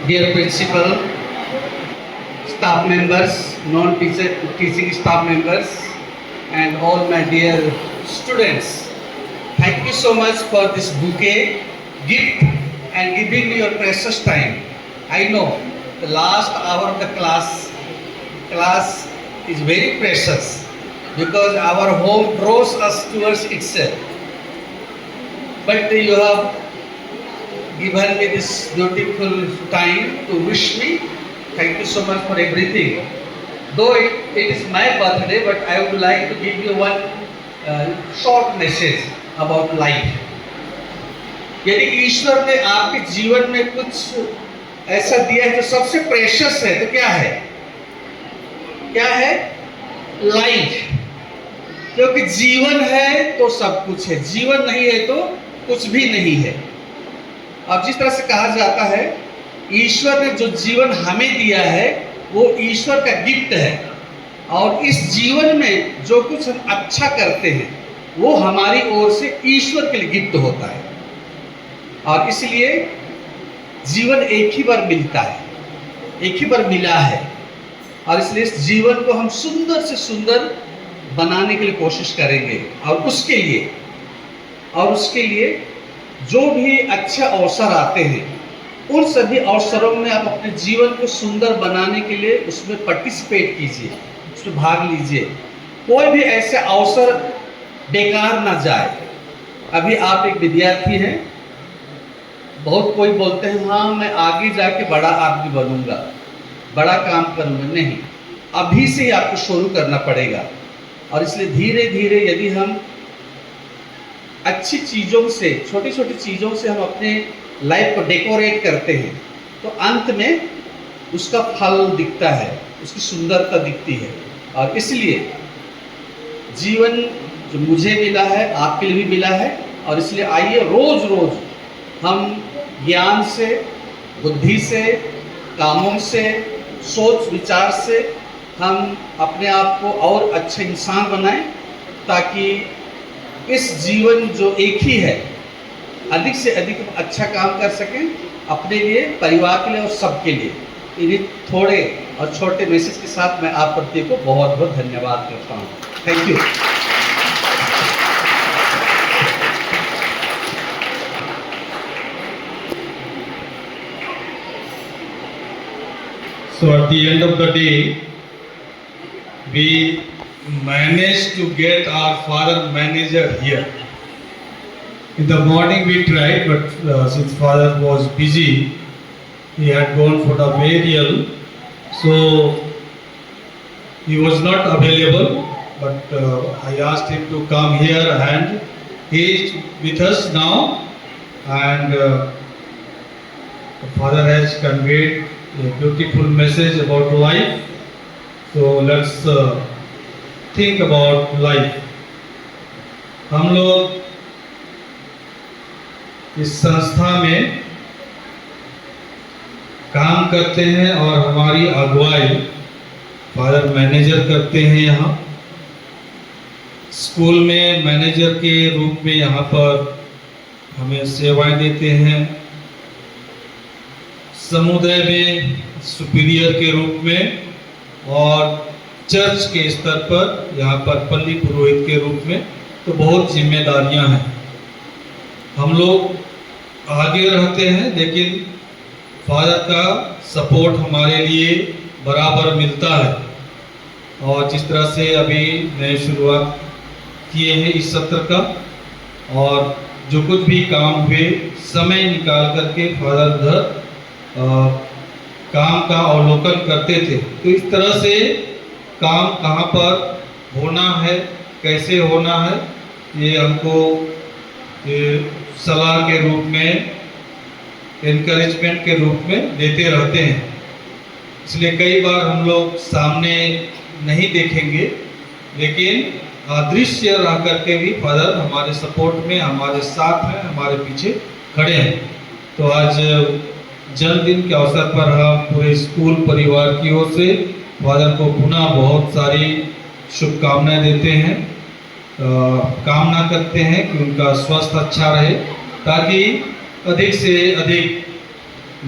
dear principal, staff members, non-teaching staff members, and all my dear students. Thank you so much for this bouquet, gift, and giving me your precious time. I know the last hour of the class is very precious because our home draws us towards itself. But you have given me this beautiful time to wish me. Thank you so much for everything. Though it is my birthday, but I would like to give you one short message about life. यदि ईश्वर ने आपके जीवन में कुछ ऐसा दिया है जो सबसे प्रेशियस है, तो क्या है? क्या है? लाइफ. क्योंकि जीवन है तो सब कुछ है, जीवन नहीं है तो कुछ भी नहीं है. अब जिस तरह से कहा जाता है, ईश्वर ने जो जीवन हमें दिया है वो ईश्वर का गिफ्ट है, और इस जीवन में जो कुछ हम अच्छा करते हैं वो हमारी ओर से ईश्वर के लिए गिफ्ट होता है. और इसलिए जीवन एक ही बार मिलता है, एक ही बार मिला है, और इसलिए इस जीवन को हम सुंदर से सुंदर बनाने के लिए कोशिश करेंगे. और उसके लिए जो भी अच्छे अवसर आते हैं, उन सभी अवसरों में आप अपने जीवन को सुंदर बनाने के लिए उसमें पार्टिसिपेट कीजिए, उसमें भाग लीजिए. कोई भी ऐसे अवसर बेकार ना जाए. अभी आप एक विद्यार्थी हैं, बहुत कोई बोलते हैं हाँ मैं आगे जाके बड़ा आदमी बनूंगा, बड़ा काम करूंगा. नहीं, अभी से ही आपको शुरू करना पड़ेगा. और इसलिए धीरे धीरे यदि हम अच्छी चीज़ों से, छोटी छोटी चीज़ों से हम अपने लाइफ को डेकोरेट करते हैं, तो अंत में उसका फल दिखता है, उसकी सुंदरता दिखती है. और इसलिए जीवन जो मुझे मिला है आपके लिए भी मिला है, और इसलिए आइए रोज़ रोज़ हम ज्ञान से, बुद्धि से, कामों से, सोच विचार से हम अपने आप को और अच्छे इंसान बनाएं, ताकि इस जीवन जो एक ही है, अधिक से अधिक अच्छा काम कर सकें अपने लिए, परिवार के लिए और सबके लिए. इन्हीं थोड़े और छोटे मैसेज के साथ मैं आप प्रत्येक को बहुत बहुत धन्यवाद करता हूँ. Thank you. So at the end of the day, we managed to get our father manager here. In the morning we tried, but since father was busy, he had gone for the burial, so he was not available. But I asked him to come here, and he is with us now. And the father has conveyed a beautiful message about life. So let's think about life. हम लोग इस संस्था में काम करते हैं और हमारी अगुवाई फादर मैनेजर करते हैं. यहाँ स्कूल में मैनेजर के रूप में यहाँ पर हमें सेवाएं देते हैं. समुदाय में सुपीरियर के रूप में, और चर्च के स्तर पर यहाँ पर पल्ली पुरोहित के रूप में. तो बहुत जिम्मेदारियां हैं. हम लोग आगे रहते हैं, लेकिन फादर का सपोर्ट हमारे लिए बराबर मिलता है. और जिस तरह से अभी नए शुरुआत किए हैं इस सत्र का, और जो कुछ भी काम हुए समय निकाल करके फादर उधर काम का अवलोकन करते थे. तो इस तरह से काम कहाँ पर होना है, कैसे होना है, ये हमको सलाह के रूप में, एनकरेजमेंट के रूप में देते रहते हैं. इसलिए कई बार हम लोग सामने नहीं देखेंगे, लेकिन अदृश्य रह करके भी फादर हमारे सपोर्ट में, हमारे साथ हैं, हमारे पीछे खड़े हैं. तो आज जन्मदिन के अवसर पर हम पूरे स्कूल परिवार की ओर से फादर को पुनः बहुत सारी शुभकामनाएं देते हैं. कामना करते हैं कि उनका स्वास्थ्य अच्छा रहे, ताकि अधिक से अधिक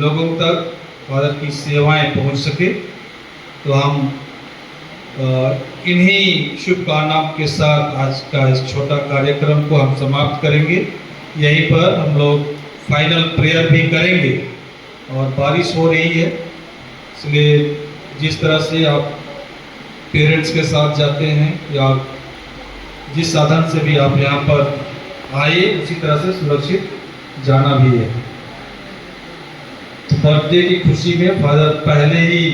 लोगों तक फादर की सेवाएं पहुंच सके। तो हम इन्हीं शुभकामनाओं के साथ आज का इस छोटा कार्यक्रम को हम समाप्त करेंगे। यहीं पर हम लोग फाइनल प्रेयर भी करेंगे और बारिश हो रही है, इसलिए जिस तरह से आप पेरेंट्स के साथ जाते हैं या जिस साधन से भी आप यहाँ पर आए उसी तरह से सुरक्षित जाना भी है। तो बर्थडे की खुशी में फादर पहले ही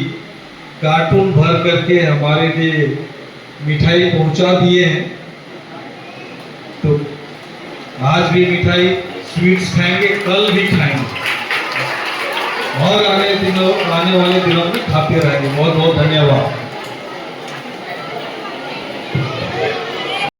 कार्टून भर करके हमारे लिए मिठाई पहुंचा दिए हैं। तो आज भी मिठाई स्वीट्स खाएंगे, कल भी खाएंगे और आने वाले दिनों में खाते रहेंगे। बहुत बहुत धन्यवाद।